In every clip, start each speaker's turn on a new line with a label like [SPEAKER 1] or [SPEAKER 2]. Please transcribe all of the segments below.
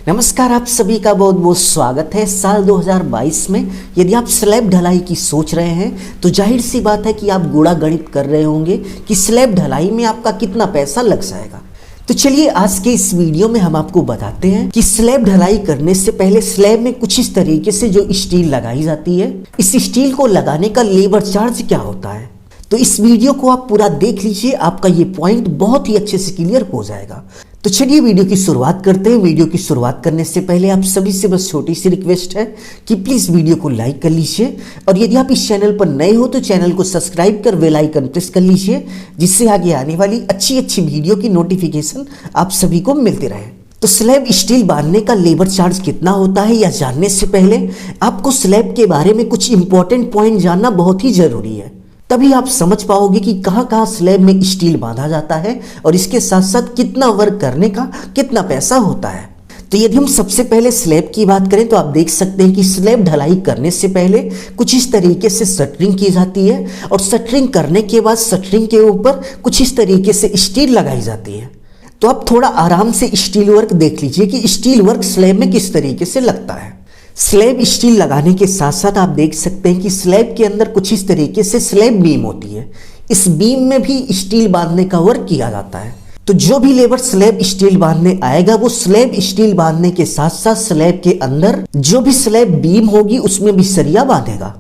[SPEAKER 1] नमस्कार, आप सभी का बहुत बहुत स्वागत है। साल 2022 में यदि आप स्लैब ढलाई की सोच रहे हैं तो जाहिर सी बात है कि आप गुणा गणित कर रहे होंगे कि स्लैब ढलाई में आपका कितना पैसा लग जाएगा। तो चलिए आज के इस वीडियो में हम आपको बताते हैं कि स्लैब ढलाई करने से पहले स्लैब में कुछ इस तरीके से जो स्टील लगाई जाती है, इस स्टील को लगाने का लेबर चार्ज क्या होता है। तो इस वीडियो को आप पूरा देख लीजिए, आपका ये पॉइंट बहुत ही अच्छे से क्लियर हो जाएगा। तो चलिए वीडियो की शुरुआत करते हैं। वीडियो की शुरुआत करने से पहले आप सभी से बस छोटी सी रिक्वेस्ट है कि प्लीज़ वीडियो को लाइक कर लीजिए, और यदि आप इस चैनल पर नए हो तो चैनल को सब्सक्राइब कर बेल आइकन प्रेस कर लीजिए, जिससे आगे आने वाली अच्छी अच्छी वीडियो की नोटिफिकेशन आप सभी को मिलती रहे। तो स्लैब स्टील बांधने का लेबर चार्ज कितना होता है यह जानने से पहले आपको स्लैब के बारे में कुछ इंपॉर्टेंट पॉइंट जानना बहुत ही जरूरी है। तभी आप समझ पाओगे कि कहाँ कहाँ स्लैब में स्टील बांधा जाता है और इसके साथ साथ कितना वर्क करने का कितना पैसा होता है। तो यदि हम सबसे पहले स्लैब की बात करें तो आप देख सकते हैं कि स्लैब ढलाई करने से पहले कुछ इस तरीके से शटरिंग की जाती है, और शटरिंग करने के बाद शटरिंग के ऊपर कुछ इस तरीके से स्टील लगाई जाती है। तो आप थोड़ा आराम से स्टील वर्क देख लीजिए कि स्टील वर्क स्लैब में किस तरीके से लगता है। स्लैब स्टील लगाने के साथ साथ आप देख सकते हैं कि स्लैब के अंदर कुछ इस तरीके से स्लैब बीम होती है। इस बीम में भी स्टील बांधने का वर्क किया जाता है। तो जो भी लेबर स्लैब स्टील बांधने आएगा वो स्लैब स्टील बांधने के साथ साथ स्लैब के अंदर जो भी स्लैब बीम होगी उसमें भी सरिया बांधेगा।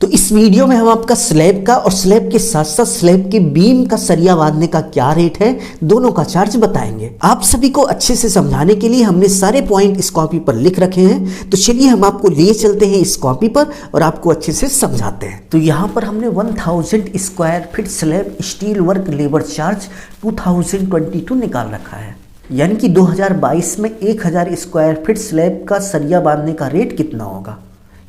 [SPEAKER 1] तो इस वीडियो में हम आपका स्लैब का और स्लैब के साथ साथ स्लैब के बीम का सरिया बांधने का क्या रेट है, दोनों का चार्ज बताएंगे। आप सभी को अच्छे से समझाने के लिए हमने सारे पॉइंट इस कॉपी पर लिख रखे हैं। तो चलिए हम आपको लिए चलते हैं इस कॉपी पर और आपको अच्छे से समझाते हैं। तो यहाँ पर हमने 1000 square feet slab steel work labour charge 2022 निकाल रखा है, यानी कि 2022 में 1000 स्क्वायर फीट स्लैब का सरिया बांधने का रेट कितना होगा।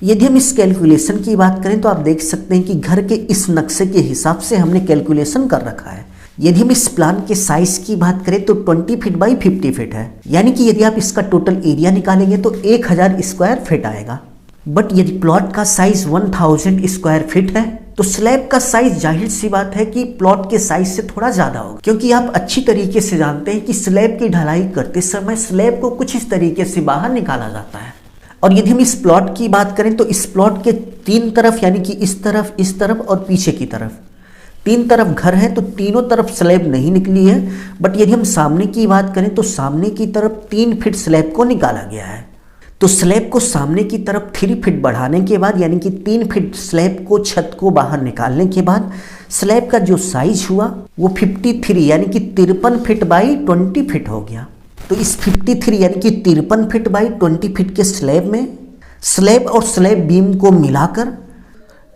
[SPEAKER 1] यदि हम इस कैलकुलेशन की बात करें तो आप देख सकते हैं कि घर के इस नक्शे के हिसाब से हमने कैलकुलेशन कर रखा है। यदि हम इस प्लान के साइज की बात करें तो 20 फीट बाई 50 फीट है, यानी कि यदि आप इसका टोटल एरिया निकालेंगे तो 1000 स्क्वायर फीट आएगा। बट यदि प्लॉट का साइज 1000 स्क्वायर फीट है तो स्लैब का साइज जाहिर सी बात है कि प्लॉट के साइज से थोड़ा ज्यादा होगा, क्योंकि आप अच्छी तरीके से जानते हैं कि स्लैब की ढलाई करते समय स्लैब को कुछ इस तरीके से बाहर निकाला जाता है। और यदि हम इस प्लॉट की बात करें तो इस प्लॉट के तीन तरफ, यानी कि इस तरफ और पीछे की तरफ, तीन तरफ घर है, तो तीनों तरफ स्लैब नहीं निकली है। बट यदि हम सामने की बात करें तो सामने की तरफ 3 फीट स्लैब को निकाला गया है। तो स्लैब को सामने की तरफ 3 फीट बढ़ाने के बाद, यानी कि 3 फीट स्लैब को छत को बाहर निकालने के बाद स्लैब का जो साइज हुआ वो 53 यानी कि 53 फीट बाई 20 फीट हो गया। तो इस 53 यानी कि 53 फीट बाई 20 फीट के स्लैब में स्लैब और स्लैब बीम को मिलाकर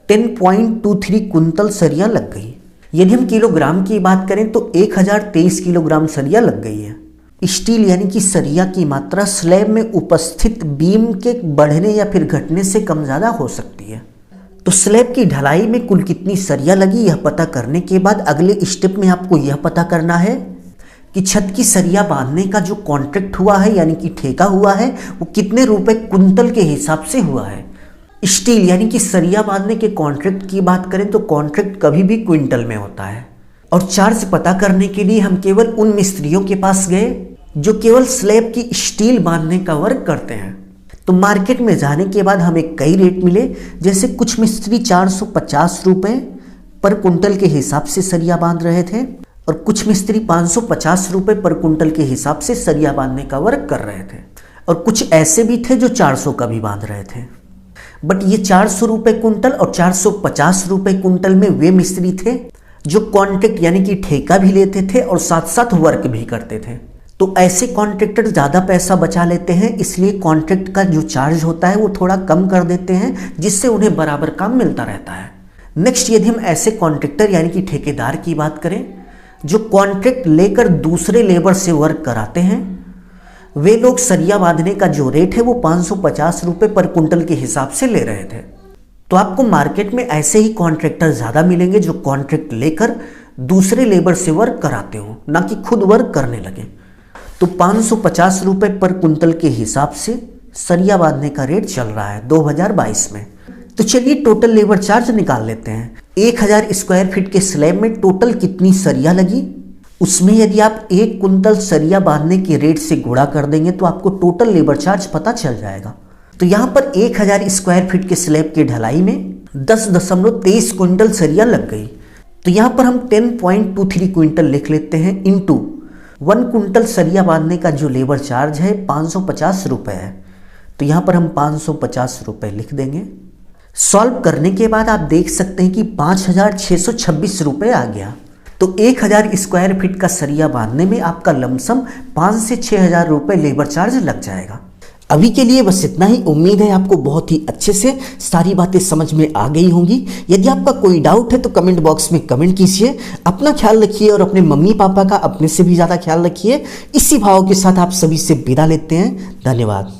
[SPEAKER 1] 10.23 कुंतल सरिया लग गई। यदि हम किलोग्राम की बात करें तो 1023 किलोग्राम सरिया लग गई है। स्टील यानी कि सरिया की मात्रा स्लैब में उपस्थित बीम के बढ़ने या फिर घटने से कम ज़्यादा हो सकती है। तो स्लैब की ढलाई में कुल कितनी सरिया लगी यह पता करने के बाद अगले स्टेप में आपको यह पता करना है कि छत की सरिया बांधने का जो कॉन्ट्रैक्ट हुआ है, यानी कि ठेका हुआ है, वो कितने रुपए कुंतल के हिसाब से हुआ है। स्टील यानी कि सरिया बांधने के कॉन्ट्रैक्ट की बात करें तो कॉन्ट्रैक्ट कभी भी क्विंटल में होता है। और चार्ज पता करने के लिए हम केवल उन मिस्त्रियों के पास गए जो केवल स्लैब की स्टील बांधने का वर्क करते हैं। तो मार्केट में जाने के बाद हमें कई रेट मिले, जैसे कुछ मिस्त्री 450 रुपये पर कुंटल के हिसाब से सरिया बांध रहे थे और कुछ मिस्त्री 550 रुपये पर कुंटल के हिसाब से सरिया बांधने का वर्क कर रहे थे, और कुछ ऐसे भी थे जो 400 का भी बांध रहे थे। बट ये 400 रुपये कुंटल और 450 रुपये कुंटल में वे मिस्त्री थे जो कॉन्ट्रैक्ट यानी कि ठेका भी लेते थे और साथ साथ वर्क भी करते थे। तो ऐसे कॉन्ट्रैक्टर ज़्यादा पैसा बचा लेते हैं, इसलिए कॉन्ट्रैक्ट का जो चार्ज होता है वो थोड़ा कम कर देते हैं, जिससे उन्हें बराबर काम मिलता रहता है। नेक्स्ट यदि हम ऐसे कॉन्ट्रैक्टर यानी कि ठेकेदार की बात करें जो कॉन्ट्रैक्ट लेकर दूसरे लेबर से वर्क कराते हैं, वे लोग सरिया बांधने का जो रेट है वो 550 रुपये पर कुंटल के हिसाब से ले रहे थे। तो आपको मार्केट में ऐसे ही कॉन्ट्रैक्टर ज़्यादा मिलेंगे जो कॉन्ट्रैक्ट लेकर दूसरे लेबर से वर्क कराते हो, ना कि खुद वर्क करने लगे। तो 550 रुपये पर कुंटल के हिसाब से सरिया बांधने का रेट चल रहा है 2022 में। तो चलिए टोटल लेबर चार्ज निकाल लेते हैं। 1000 स्क्वायर फीट के स्लैब में टोटल कितनी सरिया लगी उसमें यदि आप 1 कुंतल सरिया बांधने के रेट से गुणा कर देंगे तो आपको टोटल लेबर चार्ज पता चल जाएगा। तो यहाँ पर 1000 स्क्वायर फीट के स्लैब की ढलाई में 10.23 क्विंटल सरिया लग गई। तो यहाँ पर हम 10.23 क्विंटल लिख लेते हैं इंटू 1 कुंटल सरिया बांधने का जो लेबर चार्ज है 550 रुपये है। तो यहाँ पर हम 550 रुपये लिख देंगे। सॉल्व करने के बाद आप देख सकते हैं कि 5626 रुपये आ गया। तो 1000 स्क्वायर फीट का सरिया बांधने में आपका लमसम 5 से 6000 रुपये लेबर चार्ज लग जाएगा। अभी के लिए बस इतना ही। उम्मीद है आपको बहुत ही अच्छे से सारी बातें समझ में आ गई होंगी। यदि आपका कोई डाउट है तो कमेंट बॉक्स में कमेंट कीजिए। अपना ख्याल रखिए और अपने मम्मी पापा का अपने से भी ज़्यादा ख्याल रखिए। इसी भाव के साथ आप सभी से विदा लेते हैं। धन्यवाद।